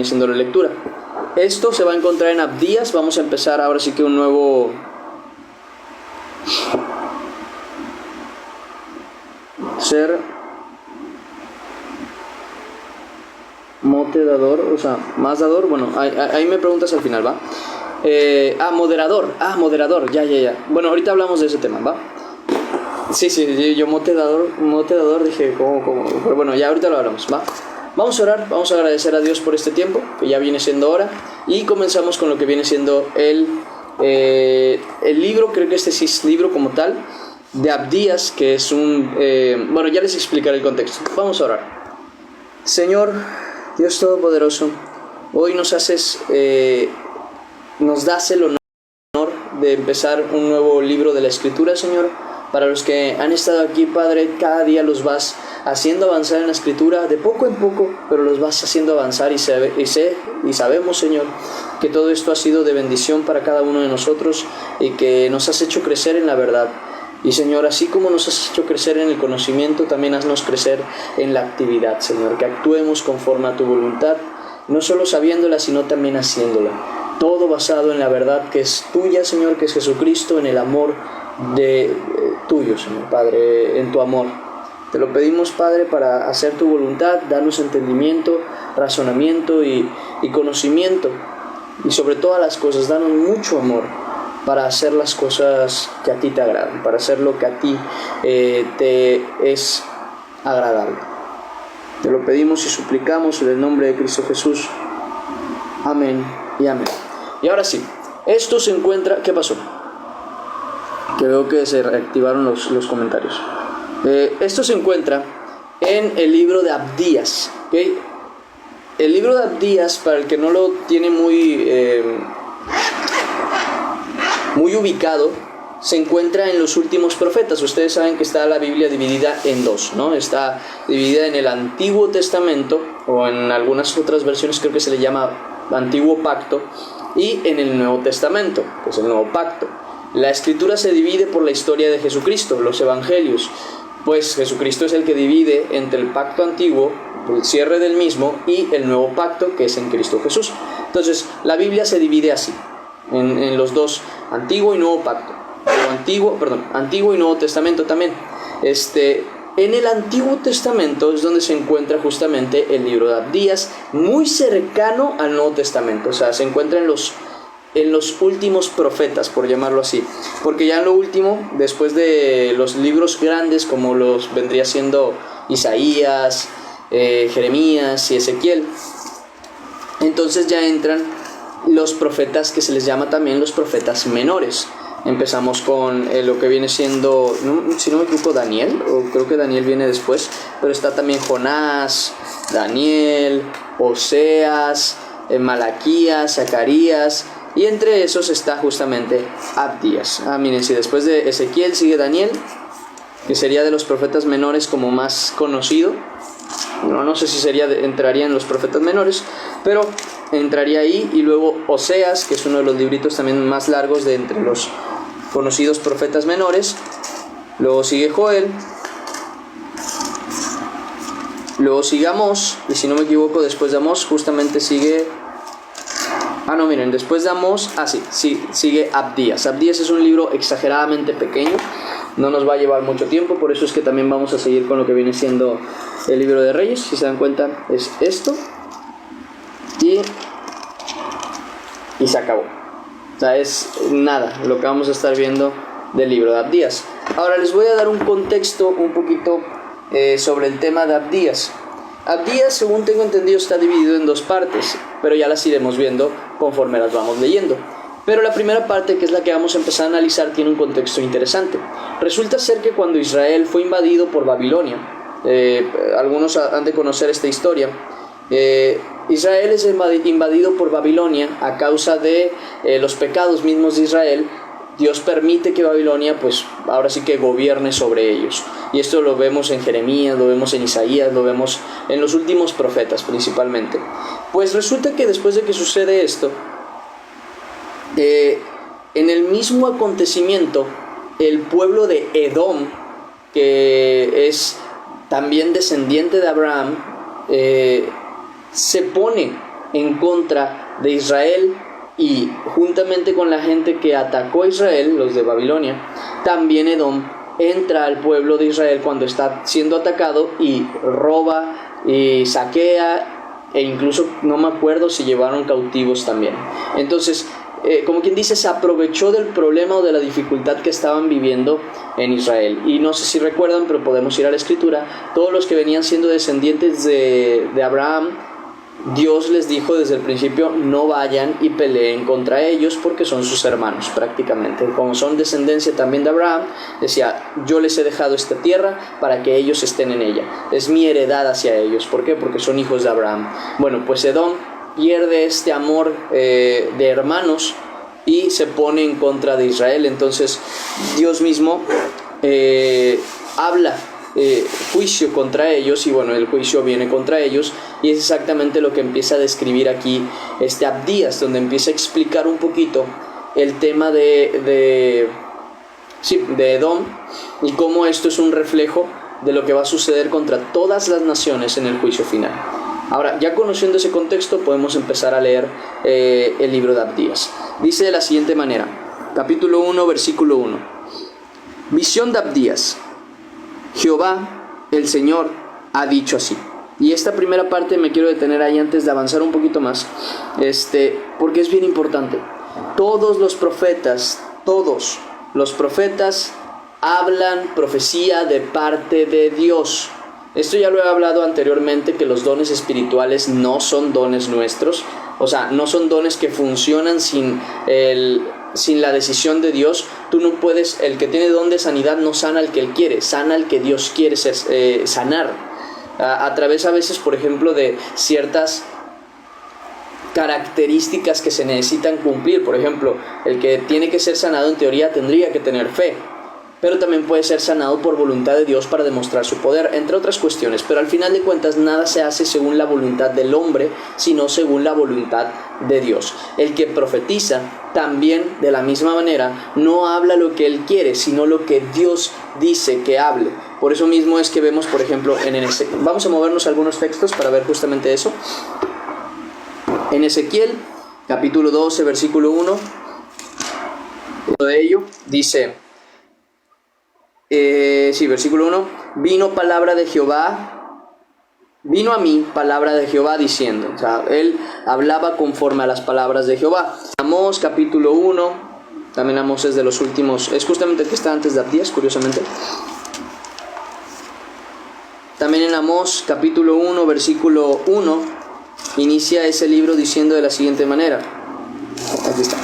haciendo la lectura. Esto se va a encontrar en Abdías. Vamos a empezar ahora sí que un nuevo ser mote dador, o sea, más dador. Bueno, ahí me preguntas al final, ¿va? Moderador, ya. Bueno, ahorita hablamos de ese tema, ¿va? Sí, yo mote dador, dije, ¿cómo? Pero bueno, ya ahorita lo hablamos, ¿va? Vamos a orar, vamos a agradecer a Dios por este tiempo, que ya viene siendo hora, y comenzamos con lo que viene siendo el libro. Creo que este sí es libro como tal, de Abdías, que es un... bueno, ya les explicaré el contexto. Vamos a orar. Señor, Dios Todopoderoso, hoy nos das el honor de empezar un nuevo libro de la Escritura, Señor. Para los que han estado aquí, Padre, cada día los vas haciendo avanzar en la Escritura, de poco en poco, pero los vas haciendo avanzar y sabemos, Señor, que todo esto ha sido de bendición para cada uno de nosotros y que nos has hecho crecer en la verdad. Y, Señor, así como nos has hecho crecer en el conocimiento, también haznos crecer en la actividad, Señor, que actuemos conforme a tu voluntad, no solo sabiéndola, sino también haciéndola. Todo basado en la verdad que es tuya, Señor, que es Jesucristo, en el amor tuyo, Señor, Padre, en tu amor. Te lo pedimos, Padre, para hacer tu voluntad. Danos entendimiento, razonamiento y conocimiento, y sobre todas las cosas, danos mucho amor para hacer las cosas que a ti te agradan, para hacer lo que a ti te es agradable. Te lo pedimos y suplicamos en el nombre de Cristo Jesús. Amén y amén. Y ahora sí, esto se encuentra... ¿Qué pasó? Que veo que se reactivaron los comentarios. Esto se encuentra en el libro de Abdías, ¿okay? El libro de Abdías, para el que no lo tiene muy ubicado, se encuentra en los últimos profetas. Ustedes saben que está la Biblia dividida en dos, ¿no? Está dividida en el Antiguo Testamento, o en algunas otras versiones creo que se le llama Antiguo Pacto, y en el Nuevo Testamento, que es el Nuevo Pacto. La Escritura se divide por la historia de Jesucristo, los Evangelios, pues Jesucristo es el que divide entre el Pacto Antiguo, el cierre del mismo, y el Nuevo Pacto, que es en Cristo Jesús. Entonces, la Biblia se divide así, en los dos, Antiguo y Nuevo Pacto, Antiguo y Nuevo Testamento también. En el Antiguo Testamento es donde se encuentra justamente el libro de Abdías, muy cercano al Nuevo Testamento, o sea, se encuentra en los últimos profetas, por llamarlo así, porque ya en lo último, después de los libros grandes como los vendría siendo Isaías, Jeremías y Ezequiel, entonces ya entran los profetas que se les llama también los profetas menores. Empezamos con lo que viene siendo, si no me equivoco, Daniel, o creo que Daniel viene después, pero está también Jonás, Daniel, Oseas, Malaquías, Zacarías, y entre esos está justamente Abdías. Miren, si después de Ezequiel sigue Daniel, que sería de los profetas menores como más conocido. No sé si entraría en los profetas menores, pero entraría ahí. Y luego Oseas, que es uno de los libritos también más largos de entre los conocidos profetas menores. Luego sigue Joel. Luego sigue Amós, y si no me equivoco, después de Amós justamente sigue... miren, después de Amós, sigue Abdías. Abdías es un libro exageradamente pequeño, no nos va a llevar mucho tiempo, por eso es que también vamos a seguir con lo que viene siendo el libro de Reyes. Si se dan cuenta, es esto, y se acabó. O sea, es nada lo que vamos a estar viendo del libro de Abdías. Ahora les voy a dar un contexto un poquito sobre el tema de Abdías. Abdías, según tengo entendido, está dividido en dos partes, pero ya las iremos viendo conforme las vamos leyendo. Pero la primera parte, que es la que vamos a empezar a analizar, tiene un contexto interesante. Resulta ser que cuando Israel fue invadido por Babilonia, algunos han de conocer esta historia, Israel es invadido por Babilonia a causa de los pecados mismos de Israel. Dios permite que Babilonia, pues ahora sí que gobierne sobre ellos. Y esto lo vemos en Jeremías, lo vemos en Isaías, lo vemos en los últimos profetas principalmente. Pues resulta que después de que sucede esto, en el mismo acontecimiento, el pueblo de Edom, que es también descendiente de Abraham, se pone en contra de Israel, y juntamente con la gente que atacó a Israel, los de Babilonia, también Edom entra al pueblo de Israel cuando está siendo atacado y roba y saquea, e incluso no me acuerdo si llevaron cautivos también. Entonces, como quien dice, se aprovechó del problema o de la dificultad que estaban viviendo en Israel. Y no sé si recuerdan, pero podemos ir a la escritura, todos los que venían siendo descendientes de Abraham, Dios les dijo desde el principio: no vayan y peleen contra ellos porque son sus hermanos prácticamente. Como son descendencia también de Abraham, decía: yo les he dejado esta tierra para que ellos estén en ella, es mi heredad hacia ellos. ¿Por qué? Porque son hijos de Abraham. Bueno, pues Edom pierde este amor de hermanos y se pone en contra de Israel. Entonces Dios mismo habla juicio contra ellos, y bueno, el juicio viene contra ellos, y es exactamente lo que empieza a describir aquí Abdías, donde empieza a explicar un poquito el tema de Edom, y cómo esto es un reflejo de lo que va a suceder contra todas las naciones en el juicio final. Ahora, ya conociendo ese contexto, podemos empezar a leer el libro de Abdías. Dice de la siguiente manera, capítulo 1, versículo 1. Visión de Abdías. Jehová, el Señor, ha dicho así. Y esta primera parte me quiero detener ahí antes de avanzar un poquito más, porque es bien importante. Todos los profetas hablan profecía de parte de Dios. Esto ya lo he hablado anteriormente, que los dones espirituales no son dones nuestros, o sea, no son dones que funcionan sin la decisión de Dios. Tú no puedes, el que tiene don de sanidad no sana al que él quiere, sana al que Dios quiere sanar. A través a veces, por ejemplo, de ciertas características que se necesitan cumplir. Por ejemplo, el que tiene que ser sanado en teoría tendría que tener fe, pero también puede ser sanado por voluntad de Dios para demostrar su poder, entre otras cuestiones. Pero al final de cuentas nada se hace según la voluntad del hombre, sino según la voluntad de Dios. El que profetiza también, de la misma manera, no habla lo que él quiere, sino lo que Dios dice que hable. Por eso mismo es que vemos, por ejemplo, vamos a movernos a algunos textos para ver justamente eso. En Ezequiel, capítulo 12, versículo 1, de ello dice... versículo 1, vino a mí palabra de Jehová diciendo, o sea, él hablaba conforme a las palabras de Jehová. Amós capítulo 1, también Amós es de los últimos, es justamente el que está antes de Abdías, curiosamente. También en Amós capítulo 1, versículo 1, inicia ese libro diciendo de la siguiente manera, aquí está,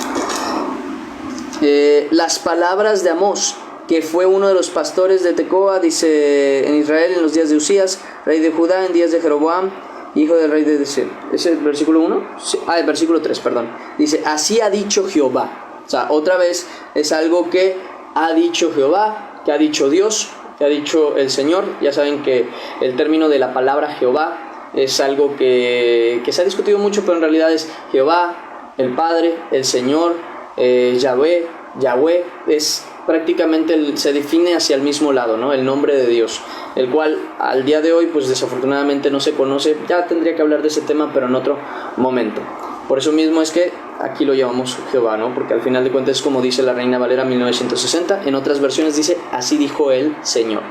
las palabras de Amós, que fue uno de los pastores de Tecoa, dice, en Israel en los días de Usías, rey de Judá, en días de Jeroboam, hijo del rey de Desir. ¿Es el versículo 1? Sí. El versículo 3, perdón. Dice, así ha dicho Jehová. O sea, otra vez es algo que ha dicho Jehová, que ha dicho Dios, que ha dicho el Señor. Ya saben que el término de la palabra Jehová es algo que se ha discutido mucho, pero en realidad es Jehová, el Padre, el Señor, Yahweh, es... prácticamente se define hacia el mismo lado, ¿no? El nombre de Dios, el cual al día de hoy pues desafortunadamente no se conoce. Ya tendría que hablar de ese tema, pero en otro momento. Por eso mismo es que aquí lo llamamos Jehová, ¿no? Porque al final de cuentas es como dice la Reina Valera 1960. En otras versiones dice, así dijo el Señor.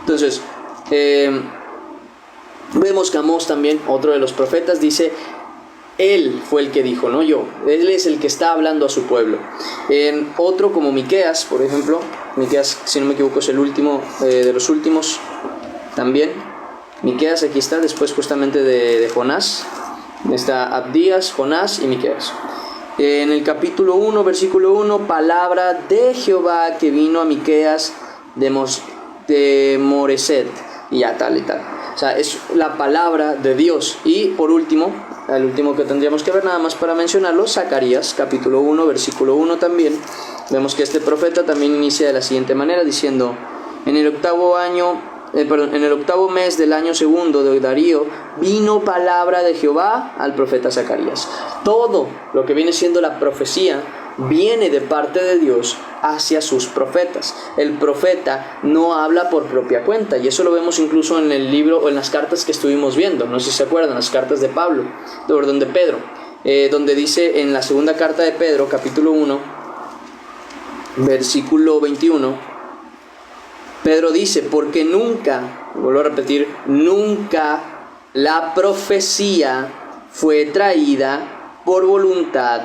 Entonces, vemos que Amós también, otro de los profetas, dice... Él fue el que dijo, no yo. Él es el que está hablando a su pueblo. En otro como Miqueas, por ejemplo. Miqueas, si no me equivoco, es el último de los últimos también. Miqueas, aquí está, después justamente de Jonás. Está Abdías, Jonás y Miqueas. En el capítulo 1, versículo 1, palabra de Jehová que vino a Miqueas de Moreset. Y ya tal y tal. O sea, es la palabra de Dios. Y por último, el último que tendríamos que ver nada más para mencionarlo, Zacarías, capítulo 1, versículo 1 también. Vemos que este profeta también inicia de la siguiente manera, diciendo, en el octavo mes del año segundo de Darío, vino palabra de Jehová al profeta Zacarías. Todo lo que viene siendo la profecía viene de parte de Dios hacia sus profetas. El profeta no habla por propia cuenta, y eso lo vemos incluso en el libro o en las cartas que estuvimos viendo. No sé si se acuerdan, las cartas de Pablo, de Pedro, donde dice en la segunda carta de Pedro, capítulo 1, versículo 21, Pedro dice: porque nunca, vuelvo a repetir, nunca la profecía fue traída por voluntad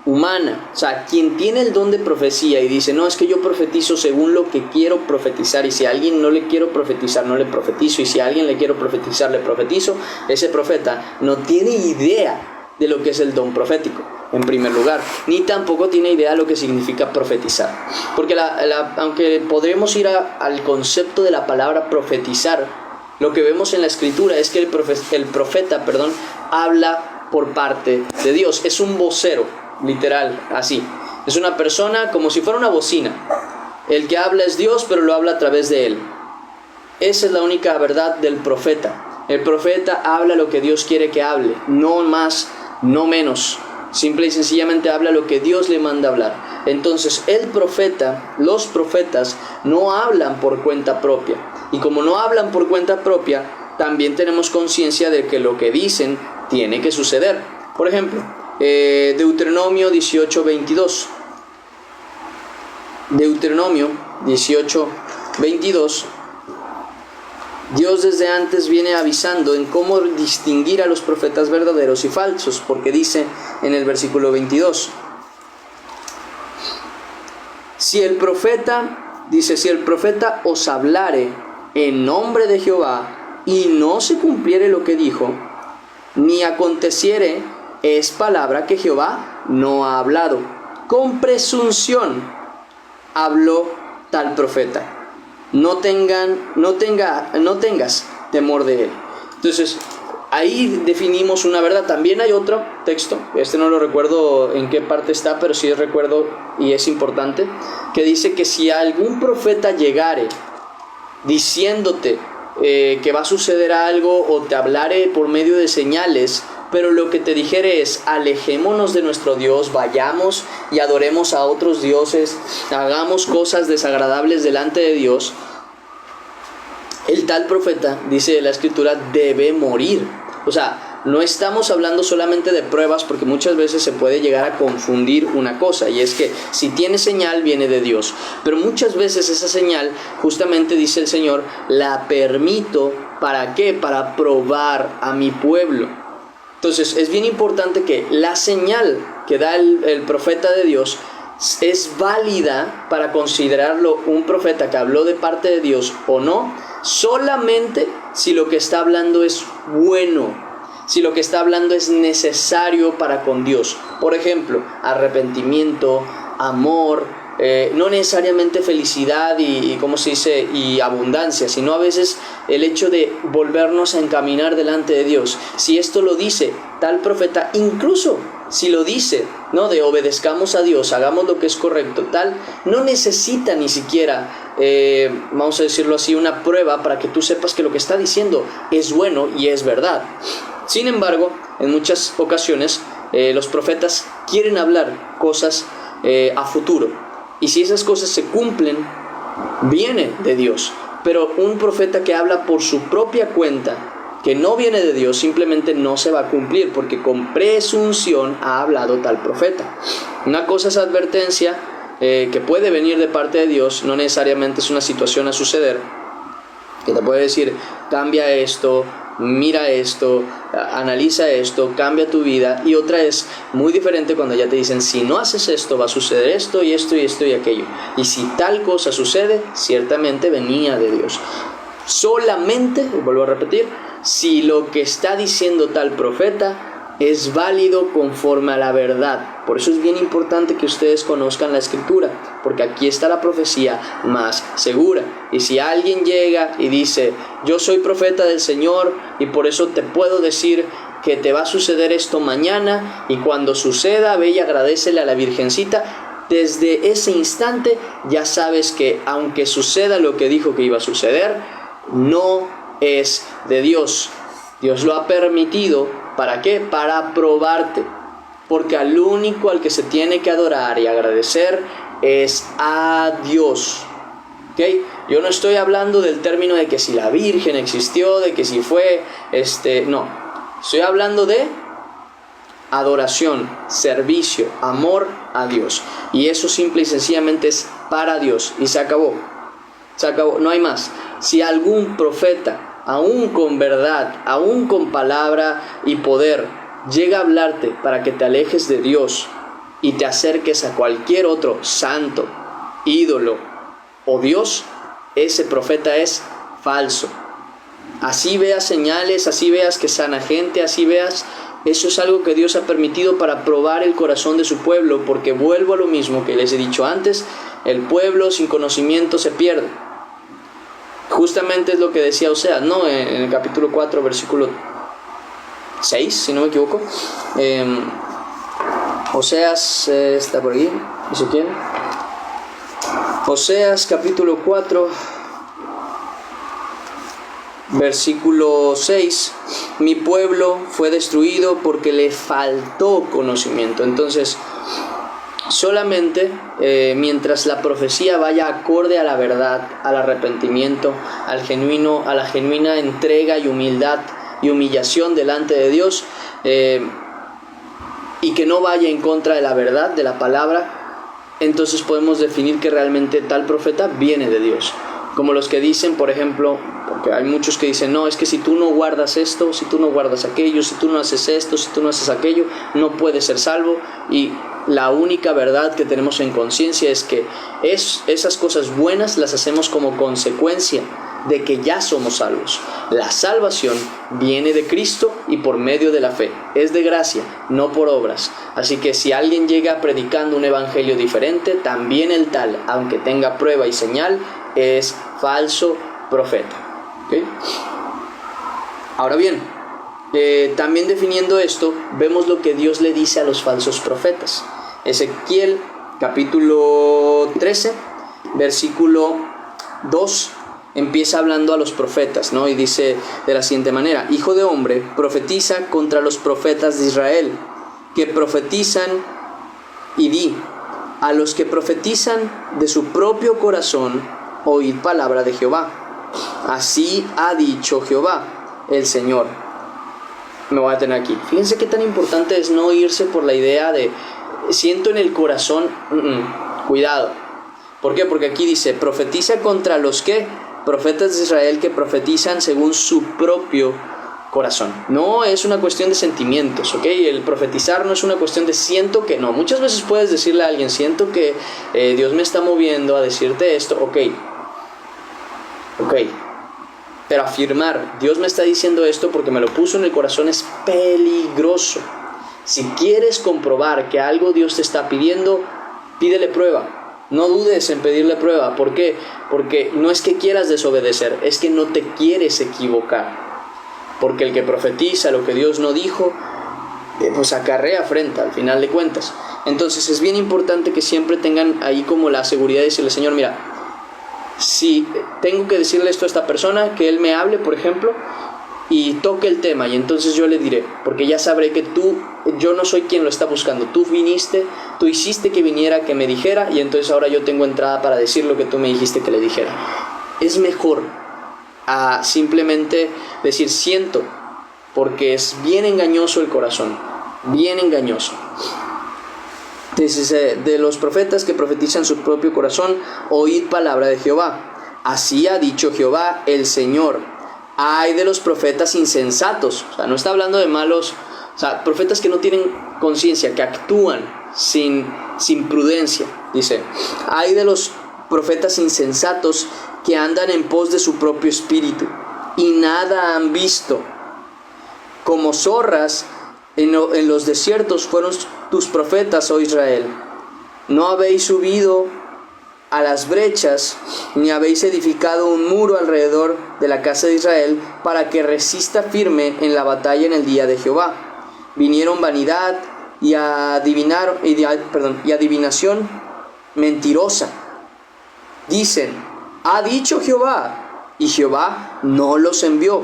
humana. O sea, quien tiene el don de profecía y dice: no, es que yo profetizo según lo que quiero profetizar, y si a alguien no le quiero profetizar, no le profetizo, y si a alguien le quiero profetizar, le profetizo, ese profeta no tiene idea de lo que es el don profético, en primer lugar, ni tampoco tiene idea de lo que significa profetizar. Porque aunque podremos ir al concepto de la palabra profetizar, lo que vemos en la Escritura es que el profeta, habla por parte de Dios. Es un vocero, literal, así. Es una persona como si fuera una bocina. El que habla es Dios, pero lo habla a través de él. Esa es la única verdad del profeta. El profeta habla lo que Dios quiere que hable, no más, no menos. Simple y sencillamente habla lo que Dios le manda hablar. Entonces el profeta, los profetas no hablan por cuenta propia. Y como no hablan por cuenta propia, también tenemos conciencia de que lo que dicen tiene que suceder. Por ejemplo, Deuteronomio 18:22. Deuteronomio 18:22. Dios desde antes viene avisando en cómo distinguir a los profetas verdaderos y falsos, porque dice en el versículo 22: si el profeta os hablare en nombre de Jehová y no se cumpliere lo que dijo, ni aconteciere, es palabra que Jehová no ha hablado. Con presunción habló tal profeta. No tengas temor de él. Entonces, ahí definimos una verdad. También hay otro texto, no lo recuerdo en qué parte está, pero sí recuerdo y es importante, que dice que si algún profeta llegare diciéndote que va a suceder algo, o te hablare por medio de señales, pero lo que te dijere es: alejémonos de nuestro Dios, vayamos y adoremos a otros dioses, hagamos cosas desagradables delante de Dios, el tal profeta, dice la Escritura, debe morir. O sea, no estamos hablando solamente de pruebas, porque muchas veces se puede llegar a confundir una cosa, y es que si tiene señal, viene de Dios. Pero muchas veces esa señal, justamente dice el Señor, la permito, ¿para qué? Para probar a mi pueblo. Entonces es bien importante que la señal que da el profeta de Dios es válida para considerarlo un profeta que habló de parte de Dios o no, solamente si lo que está hablando es bueno, si lo que está hablando es necesario para con Dios. Por ejemplo, arrepentimiento, amor, no necesariamente felicidad y abundancia, sino a veces el hecho de volvernos a encaminar delante de Dios. Si esto lo dice tal profeta, incluso si lo dice, ¿no?, de obedezcamos a Dios, hagamos lo que es correcto, tal, no necesita ni siquiera, vamos a decirlo así, una prueba para que tú sepas que lo que está diciendo es bueno y es verdad. Sin embargo, en muchas ocasiones los profetas quieren hablar cosas a futuro. Y si esas cosas se cumplen, viene de Dios. Pero un profeta que habla por su propia cuenta, que no viene de Dios, simplemente no se va a cumplir, porque con presunción ha hablado tal profeta. Una cosa es advertencia que puede venir de parte de Dios, no necesariamente es una situación a suceder, que te puede decir: cambia esto, mira esto, analiza esto, cambia tu vida. Y otra es muy diferente cuando ya te dicen: si no haces esto, va a suceder esto y esto y esto y aquello. Y si tal cosa sucede, ciertamente venía de Dios. Solamente, vuelvo a repetir, si lo que está diciendo tal profeta es válido conforme a la verdad. Por eso es bien importante que ustedes conozcan la Escritura, porque aquí está la profecía más segura. Y si alguien llega y dice: yo soy profeta del Señor y por eso te puedo decir que te va a suceder esto mañana, y cuando suceda ve y agradécele a la Virgencita, desde ese instante ya sabes que aunque suceda lo que dijo que iba a suceder, no es de Dios. Dios lo ha permitido, ¿para qué? Para probarte. porque al único al que se tiene que adorar y agradecer es a Dios. ¿Okay? Yo no estoy hablando del término de que si la Virgen existió, de que si fue, no. Estoy hablando de adoración, servicio, amor a Dios. Y eso simple y sencillamente es para Dios. Y se acabó. Se acabó, no hay más. Si algún profeta, aún con verdad, aún con palabra y poder, llega a hablarte para que te alejes de Dios y te acerques a cualquier otro santo, ídolo o Dios, ese profeta es falso. Así veas señales, así veas que sana gente, así veas, eso es algo que Dios ha permitido para probar el corazón de su pueblo, porque vuelvo a lo mismo que les he dicho antes, el pueblo sin conocimiento se pierde. Justamente es lo que decía Oseas, ¿no? En el capítulo 4, versículo 6, si no me equivoco. Oseas está por aquí, si quieren. Oseas capítulo 4, versículo 6. Mi pueblo fue destruido porque le faltó conocimiento. Entonces, solamente mientras la profecía vaya acorde a la verdad, al arrepentimiento, a la genuina entrega y humildad y humillación delante de Dios, y que no vaya en contra de la verdad, de la palabra, entonces podemos definir que realmente tal profeta viene de Dios. Como los que dicen, por ejemplo, porque hay muchos que dicen, no, es que si tú no guardas esto, si tú no guardas aquello, si tú no haces esto, si tú no haces aquello, no puedes ser salvo. Y la única verdad que tenemos en conciencia es que esas cosas buenas las hacemos como consecuencia de que ya somos salvos. La salvación viene de Cristo y por medio de la fe. Es de gracia, no por obras. Así que si alguien llega predicando un evangelio diferente, también el tal, aunque tenga prueba y señal, es falso profeta. ¿Okay? Ahora bien, también definiendo esto, vemos lo que Dios le dice a los falsos profetas. Ezequiel capítulo 13, versículo 2, empieza hablando a los profetas, ¿no? Y dice de la siguiente manera: Hijo de hombre, profetiza contra los profetas de Israel, que profetizan, y di, a los que profetizan de su propio corazón, oíd palabra de Jehová. Así ha dicho Jehová, el Señor. Me voy a detener aquí. Fíjense qué tan importante es no irse por la idea de siento en el corazón. Cuidado. ¿Por qué? Porque aquí dice, profetiza contra los que profetas de Israel que profetizan según su propio corazón. No es una cuestión de sentimientos, ¿ok? El profetizar no es una cuestión de siento que no. Muchas veces puedes decirle a alguien, siento que Dios me está moviendo a decirte esto, ok. Pero afirmar, Dios me está diciendo esto porque me lo puso en el corazón, es peligroso. Si quieres comprobar que algo Dios te está pidiendo, pídele prueba. No dudes en pedirle prueba. ¿Por qué? Porque no es que quieras desobedecer, es que no te quieres equivocar. Porque el que profetiza lo que Dios no dijo, pues acarrea afrenta al final de cuentas. Entonces es bien importante que siempre tengan ahí como la seguridad de decirle, Señor, mira, si tengo que decirle esto a esta persona, que él me hable, por ejemplo, y toque el tema, y entonces yo le diré, porque ya sabré que yo no soy quien lo está buscando, tú viniste, tú hiciste que viniera, que me dijera, y entonces ahora yo tengo entrada para decir lo que tú me dijiste que le dijera. Es mejor a simplemente decir siento, porque es bien engañoso el corazón, bien engañoso. Dice, de los profetas que profetizan su propio corazón, oíd palabra de Jehová. Así ha dicho Jehová, el Señor. Ay de los profetas insensatos. O sea, no está hablando de malos, o sea, profetas que no tienen conciencia, que actúan sin prudencia. Dice, ay de los profetas insensatos que andan en pos de su propio espíritu y nada han visto. Como zorras en los desiertos fueron tus profetas, oh Israel. No habéis subido a las brechas, ni habéis edificado un muro alrededor de la casa de Israel, para que resista firme en la batalla en el día de Jehová. Vinieron vanidad y adivinación mentirosa. Dicen, ha dicho Jehová, y Jehová no los envió.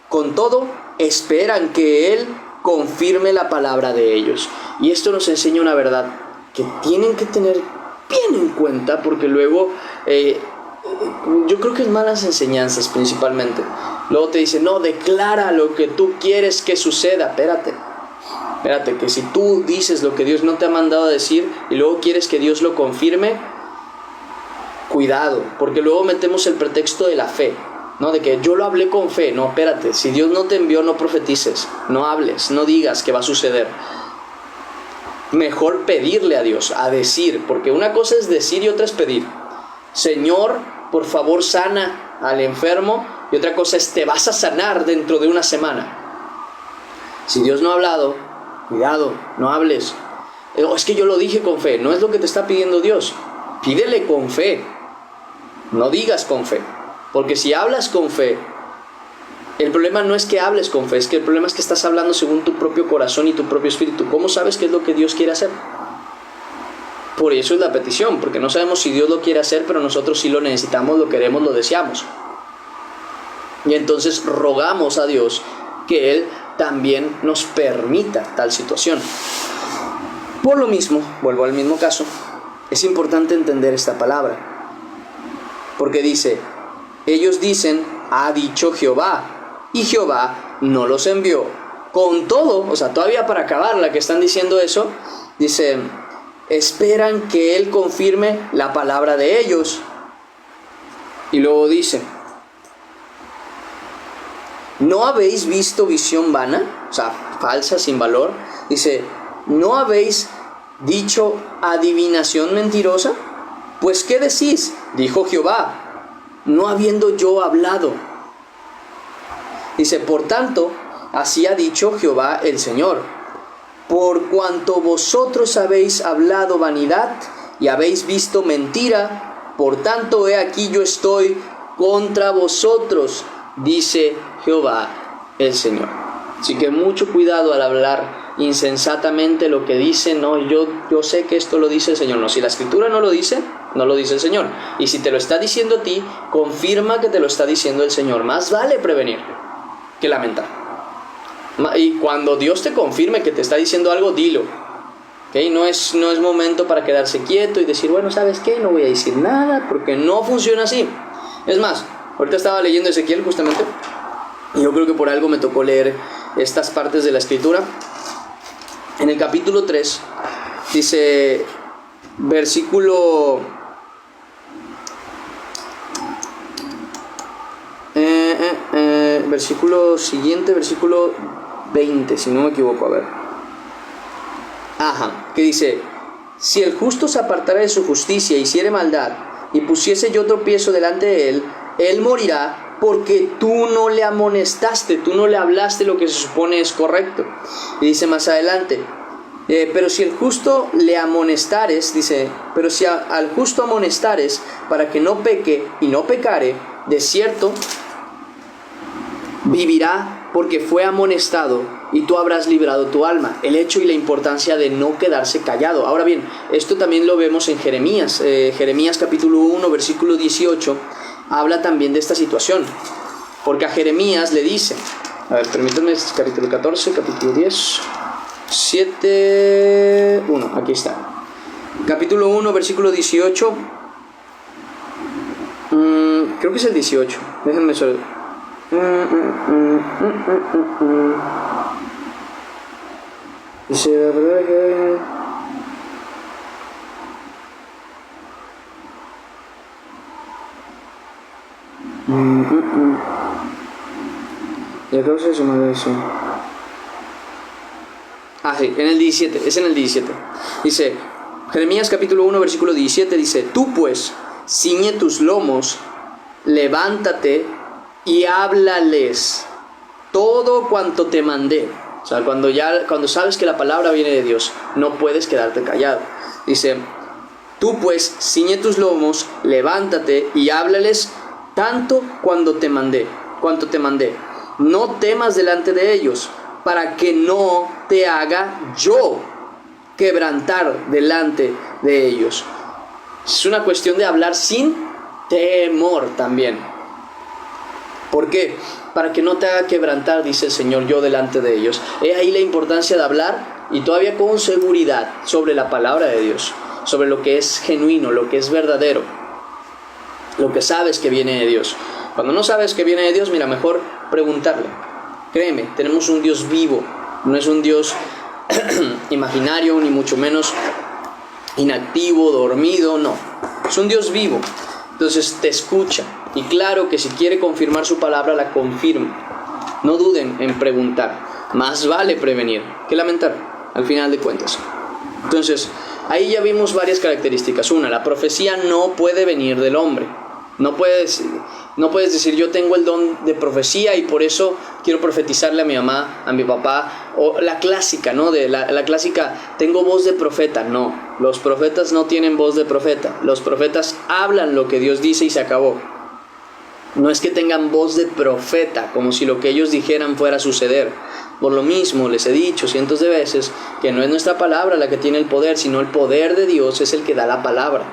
Con todo, esperan que Él confirme la palabra de ellos. Y esto nos enseña una verdad que tienen que tener bien en cuenta, porque luego yo creo que es malas enseñanzas principalmente. Luego te dicen, no, declara lo que tú quieres que suceda. Espérate, que si tú dices lo que Dios no te ha mandado a decir y luego quieres que Dios lo confirme, cuidado, porque luego metemos el pretexto de la fe, ¿no? De que yo lo hablé con fe. No, espérate, si Dios no te envió, no profetices, no hables, no digas que va a suceder. Mejor pedirle a Dios, a decir, porque una cosa es decir y otra es pedir. Señor, por favor sana al enfermo, y otra cosa es te vas a sanar dentro de una semana. Si Dios no ha hablado, cuidado, no hables. Es que yo lo dije con fe. No es lo que te está pidiendo Dios. Pídele con fe, no digas con fe, porque si hablas con fe, el problema no es que hables con fe, es que el problema es que estás hablando según tu propio corazón y tu propio espíritu. ¿Cómo sabes qué es lo que Dios quiere hacer? Por eso es la petición, porque no sabemos si Dios lo quiere hacer, pero nosotros sí lo necesitamos, lo queremos, lo deseamos. Y entonces rogamos a Dios que Él también nos permita tal situación. Por lo mismo, vuelvo al mismo caso, es importante entender esta palabra, porque dice, ellos dicen, ha dicho Jehová, y Jehová no los envió. Con todo, o sea, todavía para acabarla que están diciendo eso, dice, esperan que Él confirme la palabra de ellos. Y luego dice, ¿no habéis visto visión vana? O sea, falsa, sin valor. Dice, ¿no habéis dicho adivinación mentirosa? Pues ¿qué decís? Dijo Jehová, no habiendo yo hablado. Dice, por tanto, así ha dicho Jehová el Señor, por cuanto vosotros habéis hablado vanidad y habéis visto mentira, por tanto he aquí yo estoy contra vosotros, dice Jehová el Señor. Así que mucho cuidado al hablar insensatamente lo que dice. No, yo sé que esto lo dice el Señor. No, si la Escritura no lo dice, no lo dice el Señor. Y si te lo está diciendo a ti, confirma que te lo está diciendo el Señor. Más vale prevenir que lamentar. Y cuando Dios te confirme que te está diciendo algo, dilo. ¿Okay? No es momento para quedarse quieto y decir, bueno, ¿sabes qué? No voy a decir nada, porque no funciona así. Es más, ahorita estaba leyendo Ezequiel justamente, y yo creo que por algo me tocó leer estas partes de la Escritura. En el capítulo 3, dice, versículo... versículo siguiente, versículo 20, si no me equivoco, a ver. Que dice, si el justo se apartara de su justicia y hiciere maldad, y pusiese yo tropiezo delante de él, él morirá, porque tú no le amonestaste, tú no le hablaste lo que se supone es correcto. Y dice más adelante, pero si el justo le amonestares, dice, pero si al justo amonestares para que no peque y no pecare, de cierto vivirá, porque fue amonestado, y tú habrás librado tu alma. El hecho y la importancia de no quedarse callado. Ahora bien, esto también lo vemos en Jeremías. Jeremías capítulo 1, versículo 18, habla también de esta situación. Porque a Jeremías le dice, a ver, permítanme, capítulo 14, capítulo 10, 7, 1, aquí está. Capítulo 1, versículo 18, creo que es el 18, déjenme solo. Dice, la verdad que... ¿Ya causa eso, madre? Eso. Sí, en el 17, es en el 17. Dice, Jeremías capítulo 1, versículo 17, dice, tú pues, ciñe tus lomos, levántate y háblales todo cuanto te mandé. O sea, cuando sabes que la palabra viene de Dios, no puedes quedarte callado. Dice, tú pues, ciñe tus lomos, levántate y háblales tanto cuanto te mandé. No temas delante de ellos, para que no te haga yo quebrantar delante de ellos. Es una cuestión de hablar sin temor también. ¿Por qué? Para que no te haga quebrantar, dice el Señor, yo delante de ellos. He ahí la importancia de hablar, y todavía con seguridad, sobre la palabra de Dios, sobre lo que es genuino, lo que es verdadero, lo que sabes que viene de Dios. Cuando no sabes que viene de Dios, mira, mejor preguntarle. Créeme, tenemos un Dios vivo, no es un Dios imaginario, ni mucho menos inactivo, dormido, no. Es un Dios vivo. Entonces te escucha, y claro que si quiere confirmar su palabra, la confirma. No duden en preguntar. Más vale prevenir que lamentar, al final de cuentas. Entonces, ahí ya vimos varias características. Una, la profecía no puede venir del hombre. No puedes decir, yo tengo el don de profecía y por eso quiero profetizarle a mi mamá, a mi papá. O la clásica, ¿no? La clásica, tengo voz de profeta. No, los profetas no tienen voz de profeta. Los profetas hablan lo que Dios dice y se acabó. No es que tengan voz de profeta, como si lo que ellos dijeran fuera a suceder. Por lo mismo, les he dicho cientos de veces que no es nuestra palabra la que tiene el poder, sino el poder de Dios es el que da la palabra.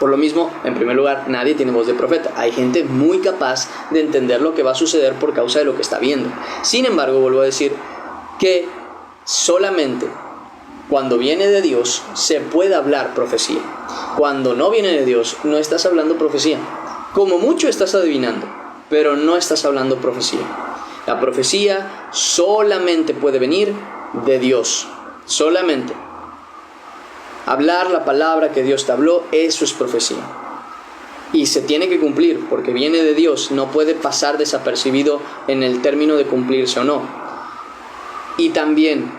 Por lo mismo, en primer lugar, nadie tiene voz de profeta. Hay gente muy capaz de entender lo que va a suceder por causa de lo que está viendo. Sin embargo, vuelvo a decir que solamente cuando viene de Dios se puede hablar profecía. Cuando no viene de Dios, no estás hablando profecía. Como mucho estás adivinando, pero no estás hablando profecía. La profecía solamente puede venir de Dios. Solamente. Hablar la palabra que Dios te habló, eso es profecía. Y se tiene que cumplir, porque viene de Dios. No puede pasar desapercibido en el término de cumplirse o no. Y también,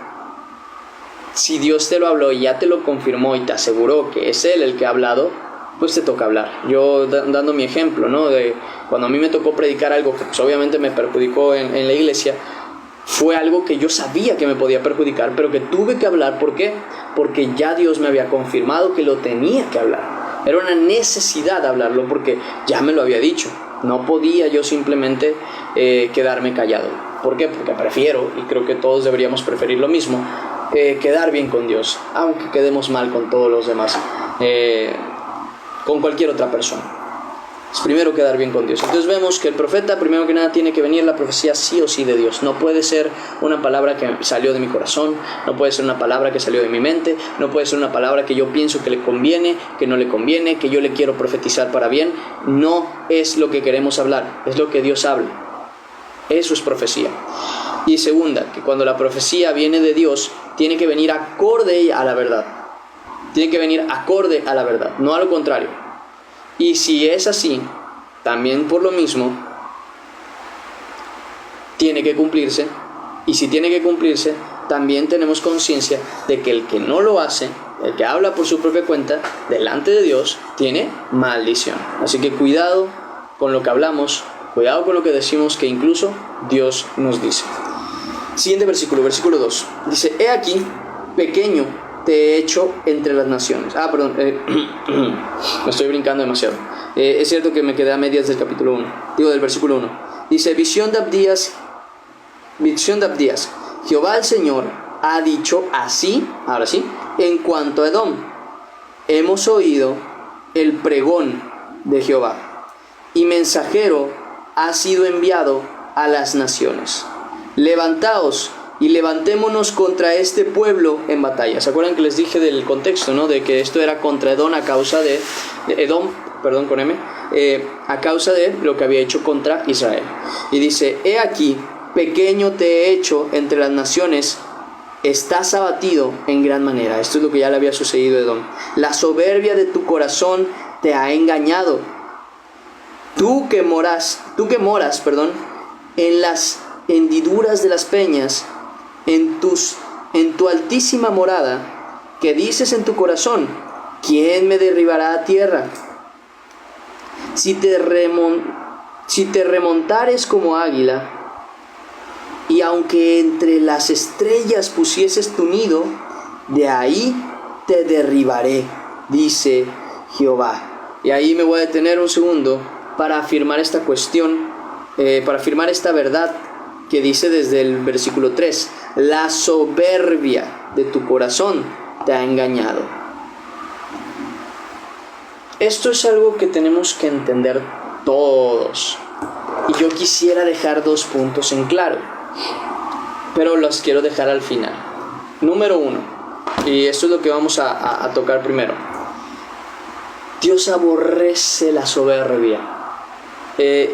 si Dios te lo habló y ya te lo confirmó y te aseguró que es Él el que ha hablado, pues te toca hablar. Yo dando mi ejemplo, ¿no? De cuando a mí me tocó predicar algo que pues, obviamente me perjudicó en la iglesia, fue algo que yo sabía que me podía perjudicar, pero que tuve que hablar. ¿Por qué? Porque ya Dios me había confirmado que lo tenía que hablar. Era una necesidad hablarlo porque ya me lo había dicho. No podía yo simplemente quedarme callado. ¿Por qué? Porque prefiero, y creo que todos deberíamos preferir lo mismo, quedar bien con Dios, aunque quedemos mal con todos los demás, con cualquier otra persona. Es primero quedar bien con Dios. Entonces vemos que el profeta, primero que nada, tiene que venir la profecía sí o sí de Dios. No puede ser una palabra que salió de mi corazón, no puede ser una palabra que salió de mi mente, no puede ser una palabra que yo pienso que le conviene, que no le conviene, que yo le quiero profetizar para bien. No es lo que queremos hablar, es lo que Dios habla. Eso es profecía. Y segunda, que cuando la profecía viene de Dios, tiene que venir acorde a la verdad. Tiene que venir acorde a la verdad, no a lo contrario. Y si es así, también por lo mismo, tiene que cumplirse. Y si tiene que cumplirse, también tenemos conciencia de que el que no lo hace, el que habla por su propia cuenta, delante de Dios, tiene maldición. Así que cuidado con lo que hablamos, cuidado con lo que decimos, que incluso Dios nos dice. Siguiente versículo, versículo 2. Dice, he aquí, pequeño te he hecho entre las naciones. Me estoy brincando demasiado. Es cierto que me quedé a medias del capítulo 1. Del versículo 1. Dice, visión de Abdías. Jehová el Señor ha dicho así, ahora sí, en cuanto a Edom. Hemos oído el pregón de Jehová, y mensajero ha sido enviado a las naciones. Levantaos y levantémonos contra este pueblo en batalla. ¿Se acuerdan que les dije del contexto, no? De que esto era contra Edom a causa de a causa de lo que había hecho contra Israel. Y dice, he aquí, pequeño te he hecho entre las naciones, estás abatido en gran manera. Esto es lo que ya le había sucedido a Edom. La soberbia de tu corazón te ha engañado. Tú que moras, en las hendiduras de las peñas, en tu altísima morada, que dices en tu corazón, ¿quién me derribará a tierra? Si te remontares como águila, y aunque entre las estrellas pusieses tu nido, de ahí te derribaré, dice Jehová. Y ahí me voy a detener un segundo para afirmar esta cuestión, para afirmar esta verdad que dice desde el versículo 3, la soberbia de tu corazón te ha engañado. Esto es algo que tenemos que entender todos. Y yo quisiera dejar 2 puntos en claro, pero los quiero dejar al final. Número 1, y esto es lo que vamos a tocar primero. Dios aborrece la soberbia.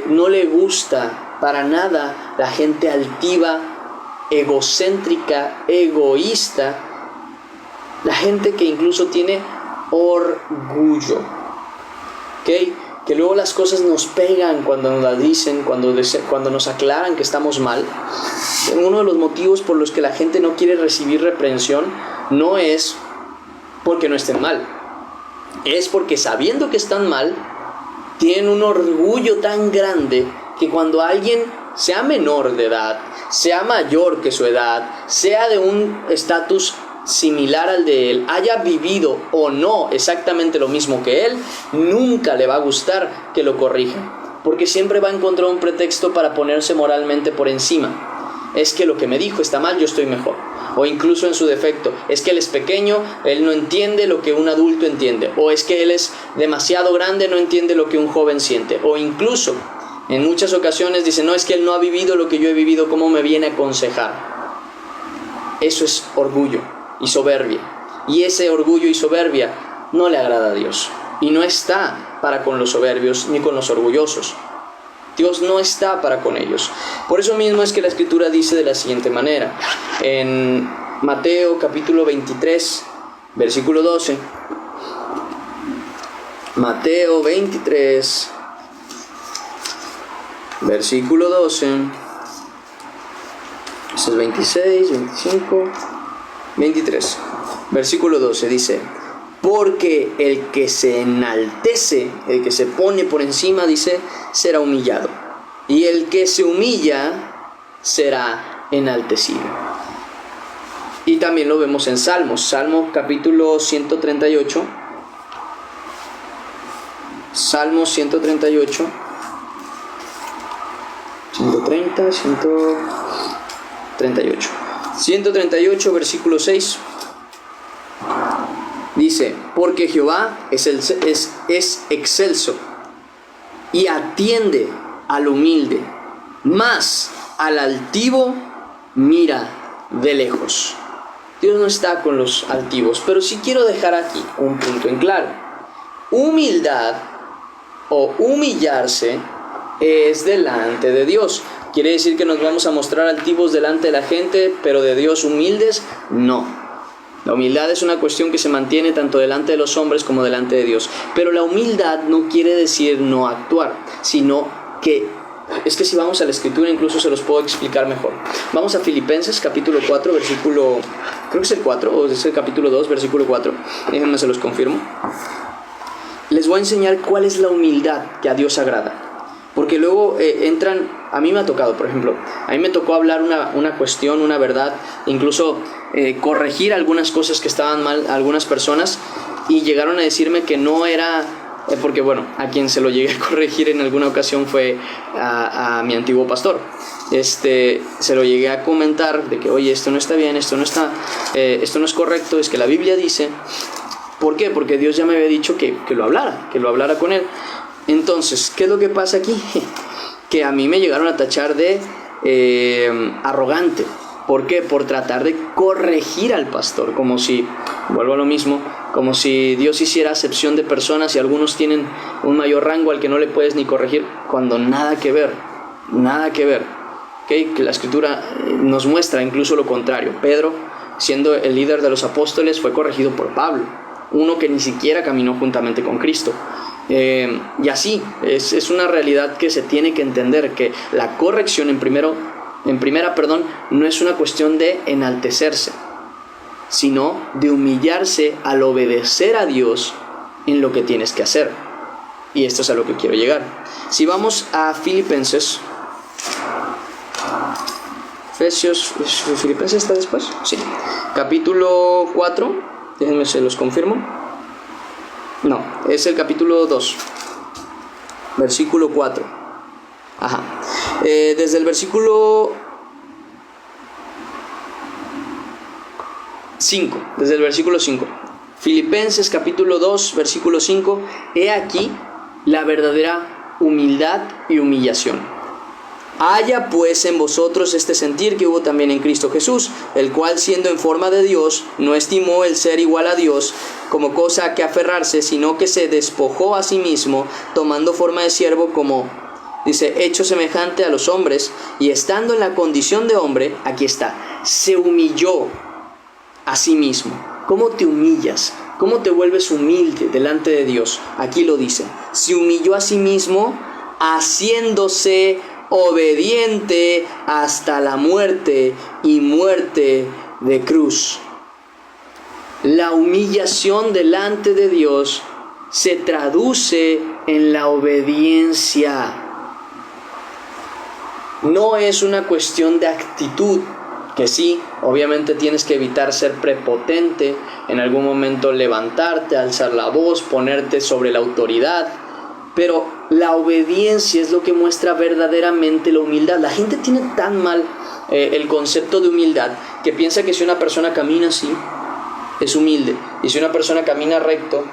No le gusta para nada la gente altiva, egocéntrica, egoísta, la gente que incluso tiene orgullo. ¿Okay? Que luego las cosas nos pegan cuando nos las dicen, cuando nos aclaran que estamos mal. Uno de los motivos por los que la gente no quiere recibir reprensión no es porque no estén mal, es porque sabiendo que están mal, tienen un orgullo tan grande que cuando alguien, sea menor de edad, sea mayor que su edad, sea de un estatus similar al de él, haya vivido o no exactamente lo mismo que él, nunca le va a gustar que lo corrijan, porque siempre va a encontrar un pretexto para ponerse moralmente por encima. Es que lo que me dijo está mal, yo estoy mejor. O incluso en su defecto, es que él es pequeño, él no entiende lo que un adulto entiende. O es que él es demasiado grande, no entiende lo que un joven siente. O incluso, en muchas ocasiones dice, no, es que él no ha vivido lo que yo he vivido, ¿cómo me viene a aconsejar? Eso es orgullo y soberbia. Y ese orgullo y soberbia no le agrada a Dios. Y no está para con los soberbios ni con los orgullosos. Dios no está para con ellos. Por eso mismo es que la Escritura dice de la siguiente manera. En Mateo capítulo 23, versículo 12. Mateo 23, versículo 12. Ese es 26, 25, 23. Versículo 12 dice: porque el que se enaltece, el que se pone por encima, dice, será humillado. Y el que se humilla será enaltecido. Y también lo vemos en Salmos. Salmo capítulo 138. Salmo 138. 130, 138. 138, versículo 6. Dice, porque Jehová es excelso y atiende al humilde, mas al altivo mira de lejos. Dios no está con los altivos, pero sí quiero dejar aquí un punto en claro. Humildad o humillarse es delante de Dios. ¿Quiere decir que nos vamos a mostrar altivos delante de la gente, pero de Dios humildes? No. La humildad es una cuestión que se mantiene tanto delante de los hombres como delante de Dios. Pero la humildad no quiere decir no actuar, sino que, es que si vamos a la Escritura incluso se los puedo explicar mejor. Vamos a Filipenses capítulo 4, versículo, creo que es el 4, o es el capítulo 2, versículo 4. Déjenme, se los confirmo. Les voy a enseñar cuál es la humildad que a Dios agrada. Porque luego entran, a mí me ha tocado, por ejemplo, a mí me tocó hablar una cuestión, una verdad, incluso corregir algunas cosas que estaban mal a algunas personas, y llegaron a decirme que no era, porque bueno, a quien se lo llegué a corregir en alguna ocasión fue a mi antiguo pastor. Se lo llegué a comentar de que, oye, esto no está bien, esto no es correcto, es que la Biblia dice. ¿Por qué? Porque Dios ya me había dicho que lo hablara con él. Entonces, ¿qué es lo que pasa aquí? Que a mí me llegaron a tachar de arrogante. ¿Por qué? Por tratar de corregir al pastor, como si, vuelvo a lo mismo, como si Dios hiciera acepción de personas y algunos tienen un mayor rango al que no le puedes ni corregir, cuando nada que ver. ¿Okay? Que la Escritura nos muestra incluso lo contrario. Pedro, siendo el líder de los apóstoles, fue corregido por Pablo, uno que ni siquiera caminó juntamente con Cristo. Y así, es una realidad que se tiene que entender, que la corrección en primera, no es una cuestión de enaltecerse, sino de humillarse al obedecer a Dios en lo que tienes que hacer. Y esto es a lo que quiero llegar. Si vamos a Filipenses, ¿Filipenses está después? Sí. Capítulo 4, déjenme se los confirmo. No, es el capítulo 2, versículo 4. Ajá. Desde el versículo 5, desde el versículo 5. Filipenses capítulo 2, versículo 5. He aquí la verdadera humildad y humillación. Haya pues en vosotros este sentir que hubo también en Cristo Jesús, el cual siendo en forma de Dios, no estimó el ser igual a Dios como cosa a que aferrarse, sino que se despojó a sí mismo, tomando forma de siervo como, dice, hecho semejante a los hombres, y estando en la condición de hombre, aquí está, se humilló a sí mismo. ¿Cómo te humillas? ¿Cómo te vuelves humilde delante de Dios? Aquí lo dice, se humilló a sí mismo, haciéndose obediente hasta la muerte y muerte de cruz. La humillación delante de Dios se traduce en la obediencia. No es una cuestión de actitud, que sí, obviamente tienes que evitar ser prepotente, en algún momento levantarte, alzar la voz, ponerte sobre la autoridad, pero la obediencia es lo que muestra verdaderamente la humildad. La gente tiene tan mal el concepto de humildad que piensa que si una persona camina así, es humilde, y si una persona camina recto,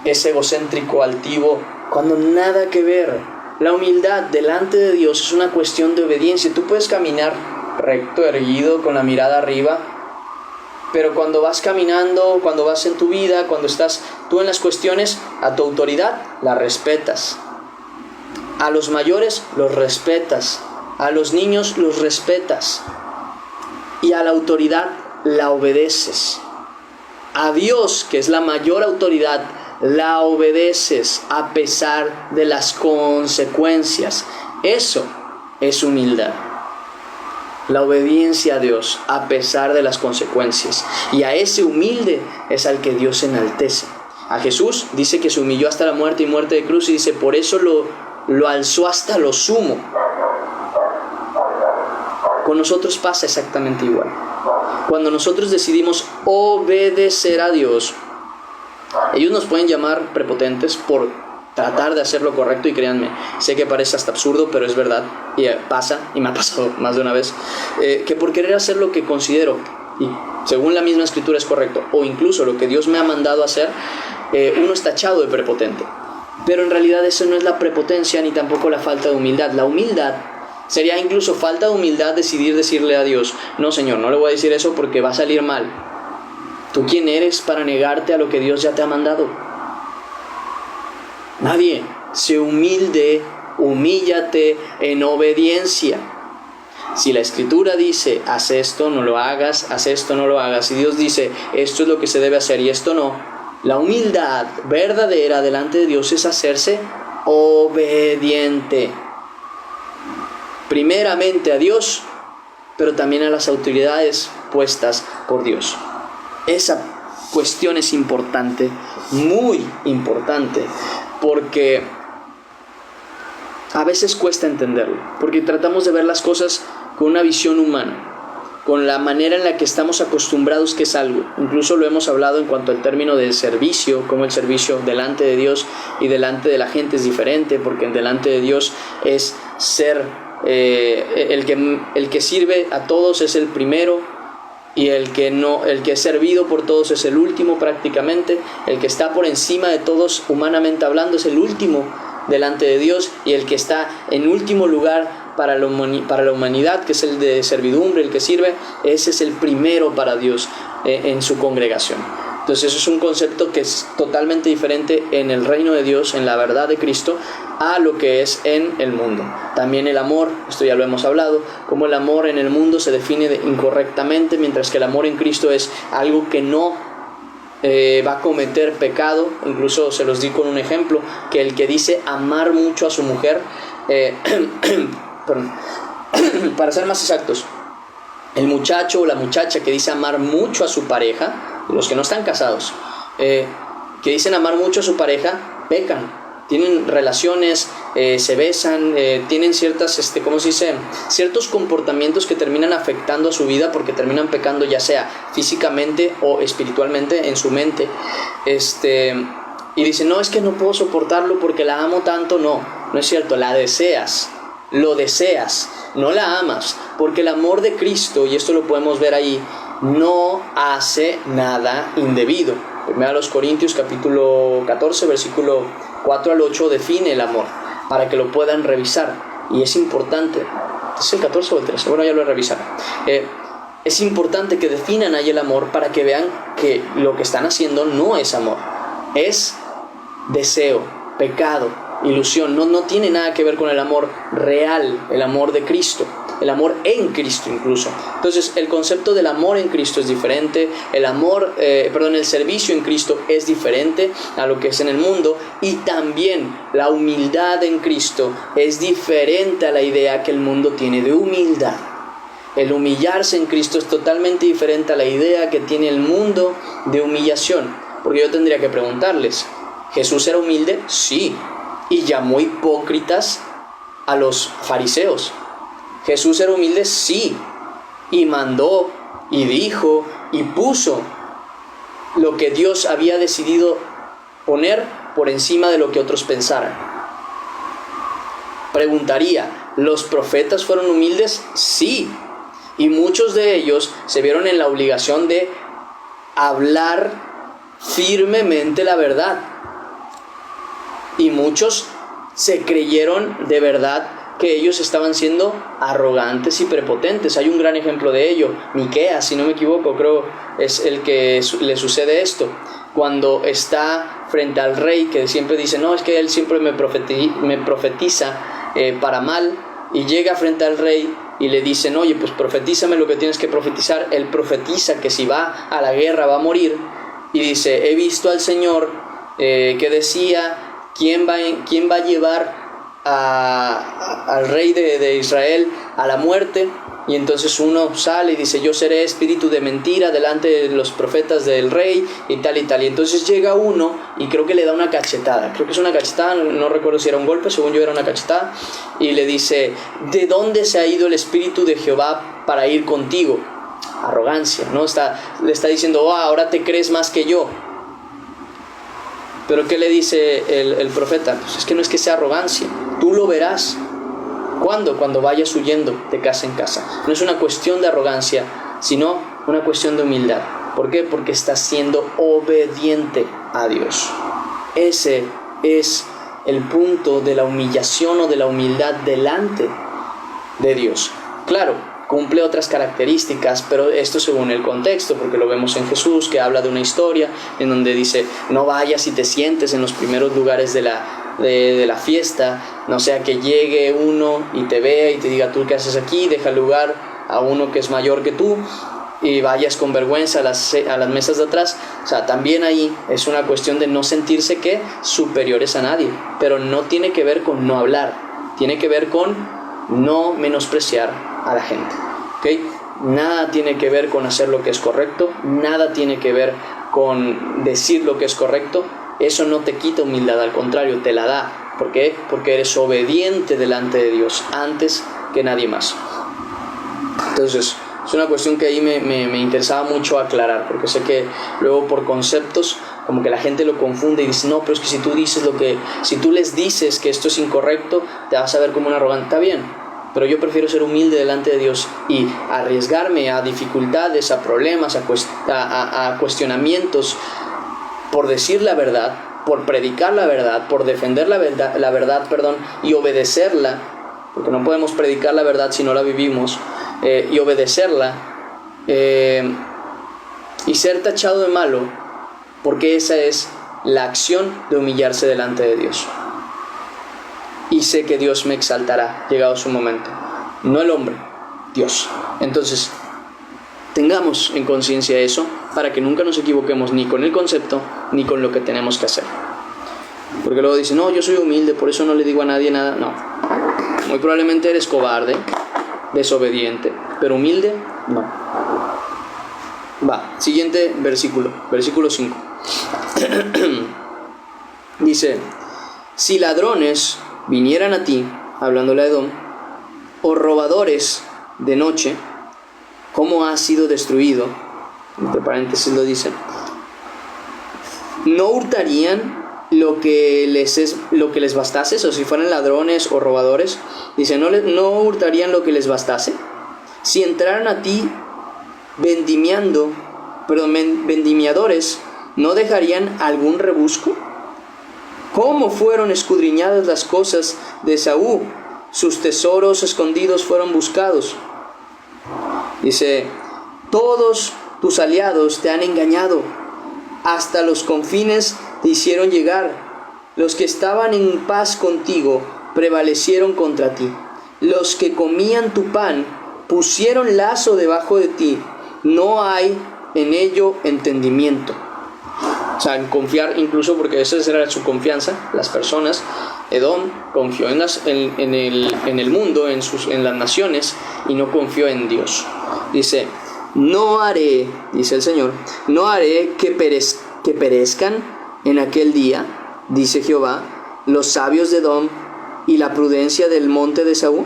es egocéntrico, altivo, cuando nada que ver. La humildad delante de Dios es una cuestión de obediencia. Tú puedes caminar recto, erguido, con la mirada arriba, pero cuando vas caminando, cuando vas en tu vida, cuando estás tú en las cuestiones, a tu autoridad la respetas, a los mayores los respetas, a los niños los respetas, y a la autoridad la obedeces. A Dios, que es la mayor autoridad, la obedeces a pesar de las consecuencias. Eso es humildad. La obediencia a Dios a pesar de las consecuencias. Y a ese humilde es al que Dios enaltece. A Jesús dice que se humilló hasta la muerte y muerte de cruz, y dice, por eso lo alzó hasta lo sumo. Con nosotros pasa exactamente igual. Cuando nosotros decidimos obedecer a Dios, ellos nos pueden llamar prepotentes por tratar de hacer lo correcto, y créanme, sé que parece hasta absurdo, pero es verdad, y pasa, y me ha pasado más de una vez, que por querer hacer lo que considero, y según la misma escritura es correcto, o incluso lo que Dios me ha mandado hacer, uno es tachado de prepotente. Pero en realidad eso no es la prepotencia, ni tampoco la falta de humildad. La humildad sería incluso falta de humildad decirle a Dios, no Señor, no le voy a decir eso porque va a salir mal. ¿Tú quién eres para negarte a lo que Dios ya te ha mandado? Nadie. Sé humilde, humíllate en obediencia. Si la escritura dice, haz esto, no lo hagas, haz esto, no lo hagas, y Dios dice, esto es lo que se debe hacer y esto no, la humildad verdadera delante de Dios es hacerse obediente. Primeramente a Dios, pero también a las autoridades puestas por Dios. Esa cuestión es importante, muy importante, porque a veces cuesta entenderlo, porque tratamos de ver las cosas con una visión humana, con la manera en la que estamos acostumbrados que es algo. Incluso lo hemos hablado en cuanto al término del servicio, como el servicio delante de Dios y delante de la gente es diferente, porque delante de Dios es ser el que sirve a todos es el primero, y el que es servido por todos es el último prácticamente. El que está por encima de todos humanamente hablando es el último delante de Dios, y el que está en último lugar para la humanidad, que es el de servidumbre, el que sirve, ese es el primero para Dios en su congregación. Entonces eso es un concepto que es totalmente diferente en el reino de Dios, en la verdad de Cristo, a lo que es en el mundo. También el amor, esto ya lo hemos hablado, como el amor en el mundo se define incorrectamente, mientras que el amor en Cristo es algo que no va a cometer pecado. Incluso se los di con un ejemplo, que el que dice amar mucho a su mujer, para ser más exactos, el muchacho o la muchacha que dice amar mucho a su pareja, los que no están casados, que dicen amar mucho a su pareja, pecan. Tienen relaciones, se besan, tienen ciertas, ¿cómo se dice? Ciertos comportamientos que terminan afectando a su vida, porque terminan pecando ya sea físicamente o espiritualmente en su mente. Y dicen, no, es que no puedo soportarlo porque la amo tanto. No es cierto, la deseas, lo deseas, no la amas, porque el amor de Cristo, y esto lo podemos ver ahí, no hace nada indebido. 1 Corintios capítulo 14, versículo 4 al 8 define el amor. para que lo puedan revisar. Y es importante, ¿es el 14 o el 13? Bueno, ya lo he revisado. Es importante que definan ahí el amor para que vean que lo que están haciendo no es amor, es deseo, pecado, ilusión. No tiene nada que ver con el amor real, el amor de Cristo, el amor en Cristo incluso. Entonces el concepto del amor en Cristo es diferente, el servicio en Cristo es diferente a lo que es en el mundo, y también la humildad en Cristo es diferente a la idea que el mundo tiene de humildad. El humillarse en Cristo es totalmente diferente a la idea que tiene el mundo de humillación. Porque yo tendría que preguntarles, ¿Jesús era humilde? Sí. Y llamó hipócritas a los fariseos. ¿Jesús era humilde? Sí. Y mandó, y dijo, y puso lo que Dios había decidido poner por encima de lo que otros pensaran. Preguntaría, ¿los profetas fueron humildes? Sí. Y muchos de ellos se vieron en la obligación de hablar firmemente la verdad. Y muchos se creyeron de verdad que ellos estaban siendo arrogantes y prepotentes. Hay un gran ejemplo de ello. Miqueas, si no me equivoco, creo es el que le sucede esto. Cuando está frente al rey, que siempre dice, no, es que él siempre me profetiza para mal, y llega frente al rey y le dicen, oye, pues profetízame lo que tienes que profetizar. Él profetiza que si va a la guerra va a morir, y dice, he visto al Señor que decía, ¿quién va a llevar al rey de Israel a la muerte? Y entonces uno sale y dice, yo seré espíritu de mentira delante de los profetas del rey, y tal y tal. Y entonces llega uno y creo que le da una cachetada, creo que es una cachetada, no recuerdo si era un golpe, según yo era una cachetada, y le dice, ¿de dónde se ha ido el espíritu de Jehová para ir contigo? Arrogancia, ¿no? Le está diciendo, oh, ahora te crees más que yo. Pero ¿qué le dice el profeta? Pues es que no es que sea arrogancia, tú lo verás. ¿Cuándo? Cuando vayas huyendo de casa en casa. No es una cuestión de arrogancia, sino una cuestión de humildad. ¿Por qué? Porque estás siendo obediente a Dios. Ese es el punto de la humillación o de la humildad delante de Dios. Claro, cumple otras características, pero esto según el contexto, porque lo vemos en Jesús, que habla de una historia en donde dice, no vayas y te sientes en los primeros lugares de la fiesta, no sea que llegue uno y te vea y te diga, ¿tú qué haces aquí? Deja lugar a uno que es mayor que tú y vayas con vergüenza a las mesas de atrás. O sea, también ahí es una cuestión de no sentirse que superiores a nadie, pero no tiene que ver con no hablar, tiene que ver con no menospreciar a la gente, ¿okay? Nada tiene que ver con hacer lo que es correcto, nada tiene que ver con decir lo que es correcto. Eso no te quita humildad, al contrario, te la da. ¿Por qué? Porque eres obediente delante de Dios antes que nadie más. Entonces, es una cuestión que ahí me interesaba mucho aclarar, porque sé que luego por conceptos como que la gente lo confunde y dice, no, pero es que si tú les dices que esto es incorrecto, te vas a ver como un arrogante. Está bien, pero yo prefiero ser humilde delante de Dios y arriesgarme a dificultades, a problemas, a cuestionamientos, por decir la verdad, por predicar la verdad, por defender la verdad, y obedecerla, porque no podemos predicar la verdad si no la vivimos, y obedecerla, y ser tachado de malo, porque esa es la acción de humillarse delante de Dios. Y sé que Dios me exaltará llegado su momento, no el hombre, Dios. Entonces, tengamos en conciencia eso para que nunca nos equivoquemos ni con el concepto ni con lo que tenemos que hacer. Porque luego dicen, no, yo soy humilde, por eso no le digo a nadie nada. No, muy probablemente eres cobarde, desobediente, pero humilde, no. Va, siguiente versículo, versículo 5. Dice, si ladrones vinieran a ti, hablándole a Edom, o robadores de noche, ¿cómo ha sido destruido? Entre paréntesis lo dice. ¿No hurtarían lo que les bastase? O si fueran ladrones o robadores, dice, ¿no hurtarían lo que les bastase? Si entraran a ti vendimiadores, ¿no dejarían algún rebusco? cómo fueron escudriñadas las cosas de Esaú, sus tesoros escondidos fueron buscados. Dice, todos tus aliados te han engañado, hasta los confines te hicieron llegar. Los que estaban en paz contigo prevalecieron contra ti. Los que comían tu pan pusieron lazo debajo de ti. No hay en ello entendimiento. O sea, en confiar, incluso porque esa era su confianza, las personas. Edom confió en el mundo, en las naciones, y no confió en Dios. Dice, no haré, dice el Señor, no haré que perezcan en aquel día, dice Jehová, los sabios de Edom y la prudencia del monte de Esaú.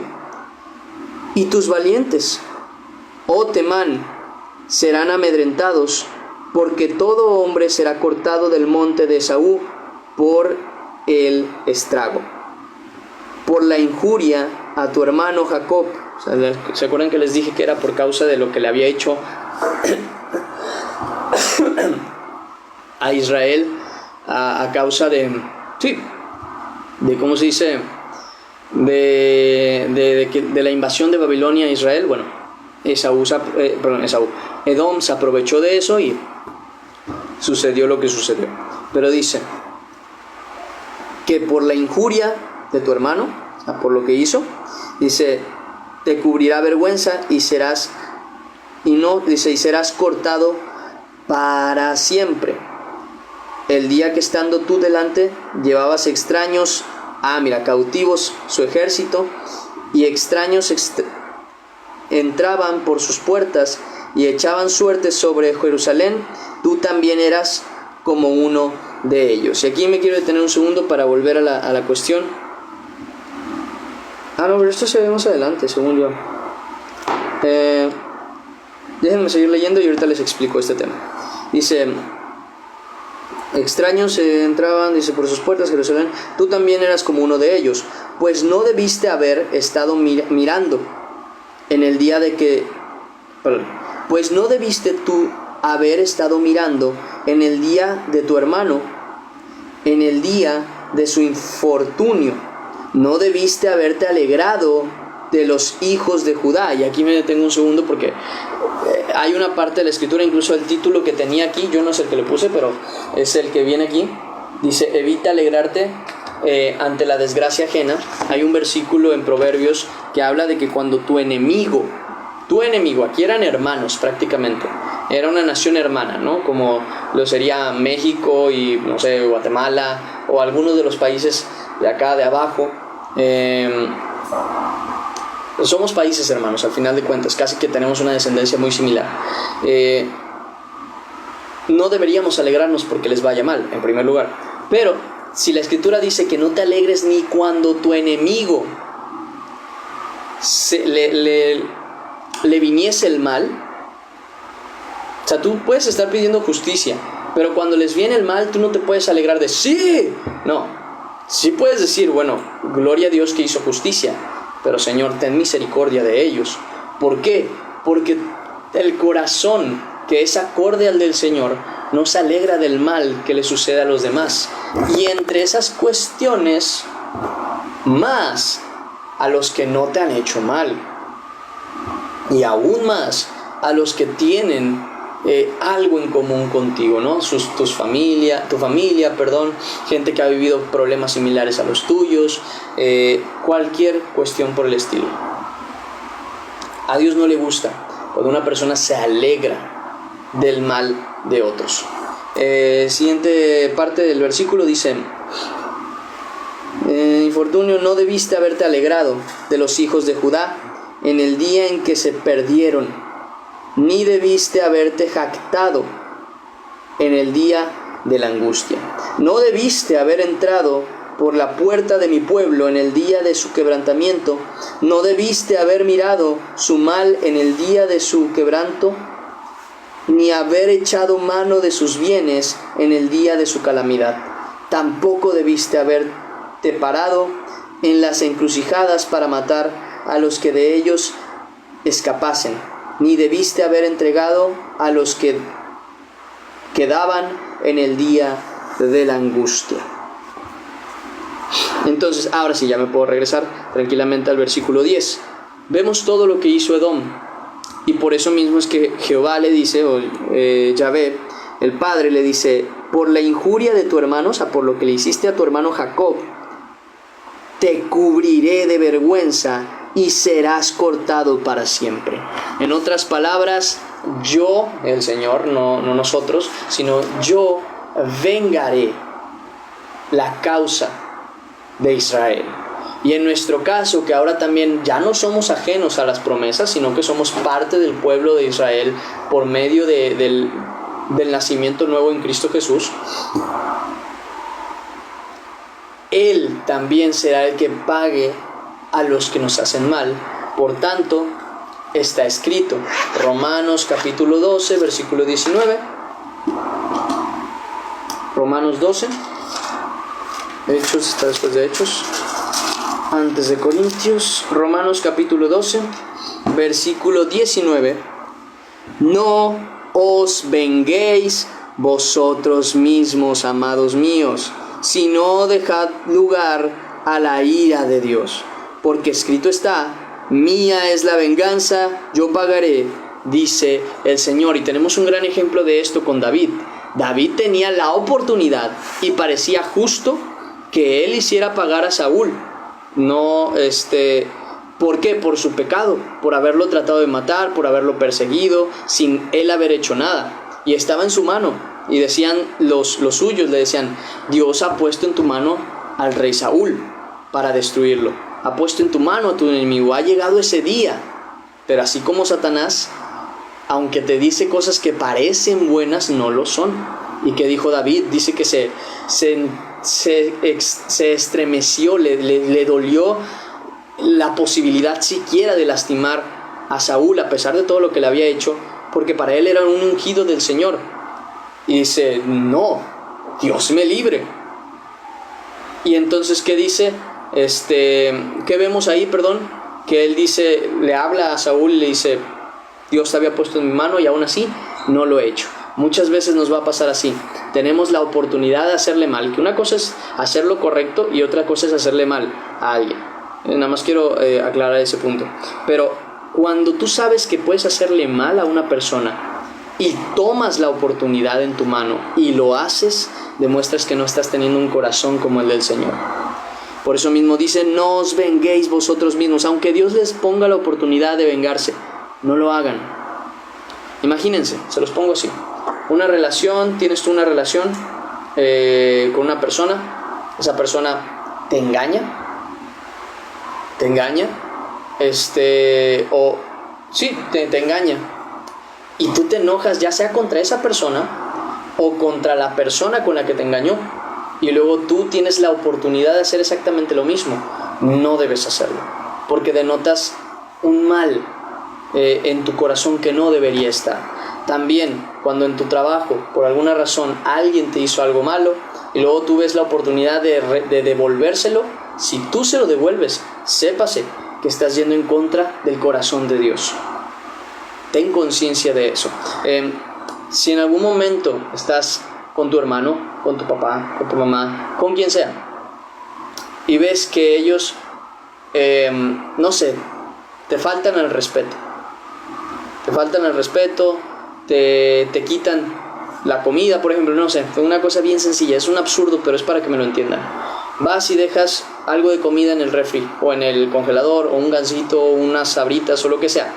Y tus valientes, oh Temán, serán amedrentados, porque todo hombre será cortado del monte de Esaú por el estrago, por la injuria a tu hermano Jacob. O sea, ¿se acuerdan que les dije que era por causa de lo que le había hecho a Israel a causa de ¿cómo se dice? De la invasión de Babilonia a Israel? Bueno, Edom se aprovechó de eso y sucedió lo que sucedió. Pero dice que por la injuria de tu hermano, por lo que hizo, dice, te cubrirá vergüenza y serás cortado para siempre. El día que estando tú delante llevabas extraños, cautivos su ejército, y extraños entraban por sus puertas y echaban suerte sobre Jerusalén, tú también eras como uno de ellos. Y aquí me quiero detener un segundo para volver a la cuestión. No, pero esto se ve más adelante, según yo. Déjenme seguir leyendo y ahorita les explico este tema. Dice, extraños entraban, dice, por sus puertas, Jerusalén, tú también eras como uno de ellos, pues no debiste haber estado mirando en el día de que... Pues no debiste tú haber estado mirando en el día de tu hermano, en el día de su infortunio. No debiste haberte alegrado de los hijos de Judá. Y aquí me detengo un segundo porque hay una parte de la escritura, incluso el título que tenía aquí, yo no sé el que le puse, pero es el que viene aquí. Dice, evita alegrarte ante la desgracia ajena. Hay un versículo en Proverbios que habla de que cuando tu enemigo, aquí eran hermanos prácticamente, era una nación hermana, ¿no? Como lo sería México y, no sé, Guatemala o algunos de los países de acá, de abajo. Somos países hermanos, al final de cuentas, casi que tenemos una descendencia muy similar. No deberíamos alegrarnos porque les vaya mal, en primer lugar. Pero si la escritura dice que no te alegres ni cuando tu enemigo le viniese el mal, o sea, tú puedes estar pidiendo justicia, pero cuando les viene el mal, tú no te puedes alegrar de ¡sí! No, sí puedes decir, bueno, gloria a Dios que hizo justicia, pero Señor, ten misericordia de ellos. ¿Por qué? Porque el corazón que es acorde al del Señor no se alegra del mal que le sucede a los demás. Y entre esas cuestiones, más a los que no te han hecho mal. Y aún más a los que tienen algo en común contigo, ¿no? Tu familia, gente que ha vivido problemas similares a los tuyos, cualquier cuestión por el estilo. A Dios no le gusta cuando una persona se alegra del mal de otros. Siguiente parte del versículo dice, infortunio, no debiste haberte alegrado de los hijos de Judá en el día en que se perdieron, ni debiste haberte jactado en el día de la angustia. No debiste haber entrado por la puerta de mi pueblo en el día de su quebrantamiento. No debiste haber mirado su mal en el día de su quebranto, ni haber echado mano de sus bienes en el día de su calamidad. Tampoco debiste haberte parado en las encrucijadas para matar a los que de ellos escapasen, ni debiste haber entregado a los que quedaban en el día de la angustia. Entonces, ahora sí, ya me puedo regresar tranquilamente al versículo 10. Vemos todo lo que hizo Edom. Y por eso mismo es que Jehová le dice, o Yahvé, el Padre le dice, por la injuria de tu hermano, o sea, por lo que le hiciste a tu hermano Jacob, te cubriré de vergüenza y serás cortado para siempre. En otras palabras, yo, el Señor, no nosotros, sino yo vengaré la causa de Israel. Y en nuestro caso, que ahora también ya no somos ajenos a las promesas, sino que somos parte del pueblo de Israel por medio del nacimiento nuevo en Cristo Jesús, Él también será el que pague a los que nos hacen mal. Por tanto, está escrito, Romanos capítulo 12, versículo 19, Romanos 12, Hechos está después de Hechos, antes de Corintios, Romanos capítulo 12, versículo 19, no os venguéis vosotros mismos, amados míos, sino dejad lugar a la ira de Dios, porque escrito está, mía es la venganza, yo pagaré, dice el Señor. Y tenemos un gran ejemplo de esto con David. David tenía la oportunidad y parecía justo que él hiciera pagar a Saúl. No, ¿por qué? Por su pecado, por haberlo tratado de matar, por haberlo perseguido, sin él haber hecho nada. Y estaba en su mano. Y decían los suyos, le decían, Dios ha puesto en tu mano al rey Saúl para destruirlo. Ha puesto en tu mano a tu enemigo. Ha llegado ese día. Pero así como Satanás, aunque te dice cosas que parecen buenas, no lo son. ¿Y qué dijo David? Dice que se estremeció, le dolió la posibilidad siquiera de lastimar a Saúl, a pesar de todo lo que le había hecho, porque para él era un ungido del Señor. Y dice, no, Dios me libre. Y entonces, ¿qué dice? ¿Qué vemos ahí, perdón? Que él dice, le habla a Saúl y le dice, Dios te había puesto en mi mano y aún así no lo he hecho. Muchas veces nos va a pasar así. Tenemos la oportunidad de hacerle mal, que una cosa es hacer lo correcto y otra cosa es hacerle mal a alguien. Nada más quiero aclarar ese punto. Pero cuando tú sabes que puedes hacerle mal a una persona y tomas la oportunidad en tu mano y lo haces, demuestras que no estás teniendo un corazón como el del Señor. Por eso mismo dice, no os venguéis vosotros mismos, aunque Dios les ponga la oportunidad de vengarse, no lo hagan. Imagínense, se los pongo así. Una relación, tienes tú una relación con una persona, esa persona te engaña, te engaña, te engaña, y tú te enojas ya sea contra esa persona o contra la persona con la que te engañó, y luego tú tienes la oportunidad de hacer exactamente lo mismo. No debes hacerlo, porque denotas un mal en tu corazón que no debería estar. También cuando en tu trabajo por alguna razón alguien te hizo algo malo y luego tú ves la oportunidad de devolvérselo, si tú se lo devuelves, sépase que estás yendo en contra del corazón de Dios. Ten conciencia de eso. Si en algún momento estás con tu hermano, con tu papá, con tu mamá, con quien sea, y ves que ellos, te faltan el respeto. Te quitan la comida, por ejemplo, una cosa bien sencilla, es un absurdo, pero es para que me lo entiendan. Vas y dejas algo de comida en el refri, o en el congelador, o un gansito, o unas sabritas, o lo que sea.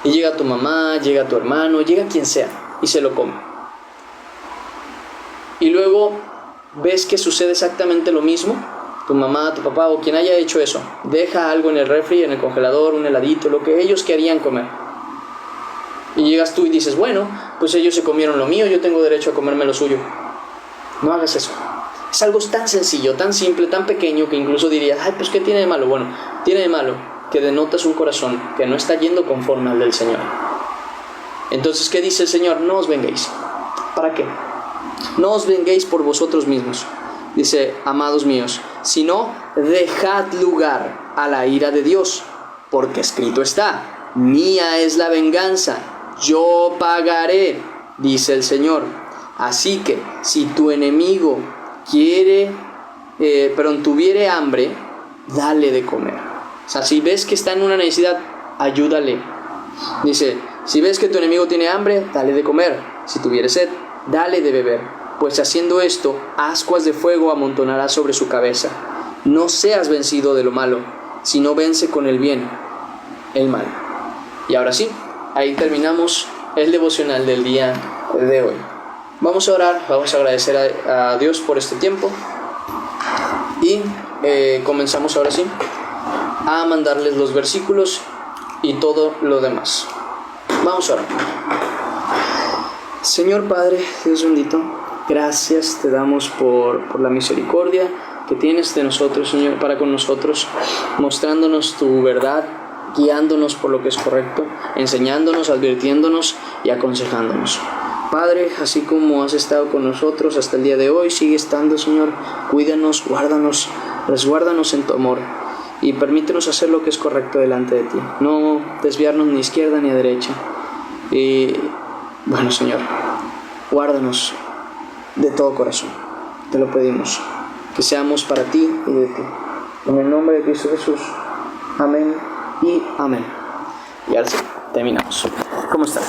Y llega tu mamá, llega tu hermano, llega quien sea, y se lo come. Y luego ves que sucede exactamente lo mismo. Tu mamá, tu papá, o quien haya hecho eso, deja algo en el refri, en el congelador, un heladito, lo que ellos querían comer. Y llegas tú y dices, bueno, pues ellos se comieron lo mío, yo tengo derecho a comerme lo suyo. No hagas eso. Es algo tan sencillo, tan simple, tan pequeño, que incluso dirías, ay, pues ¿qué tiene de malo? Bueno, tiene de malo que denotas un corazón que no está yendo conforme al del Señor. Entonces, ¿qué dice el Señor? No os venguéis. ¿Para qué? No os venguéis por vosotros mismos, dice, amados míos, sino dejad lugar a la ira de Dios, porque escrito está, mía es la venganza, yo pagaré, dice el Señor. Así que si tu enemigo quiere tuviere hambre, dale de comer. O sea, si ves que está en una necesidad, ayúdale. Dice, si ves que tu enemigo tiene hambre, dale de comer. Si tuviere sed, dale de beber. Pues haciendo esto, ascuas de fuego amontonarás sobre su cabeza. No seas vencido de lo malo, sino vence con el bien el mal. Y ahora sí, ahí terminamos el devocional del día de hoy. Vamos a orar, vamos a agradecer a Dios por este tiempo y comenzamos ahora sí a mandarles los versículos y todo lo demás. Vamos a orar. Señor Padre, Dios bendito, gracias te damos por la misericordia que tienes de nosotros, Señor, para con nosotros, mostrándonos tu verdad, guiándonos por lo que es correcto, enseñándonos, advirtiéndonos y aconsejándonos. Padre, así como has estado con nosotros hasta el día de hoy, sigue estando, Señor. Cuídanos, guárdanos, resguárdanos en tu amor y permítenos hacer lo que es correcto delante de ti. No desviarnos ni a izquierda ni a derecha. Y bueno, Señor, guárdanos de todo corazón. Te lo pedimos. Que seamos para ti y de ti. En el nombre de Cristo Jesús. Amén y amén. Y ahora sí, terminamos. ¿Cómo están?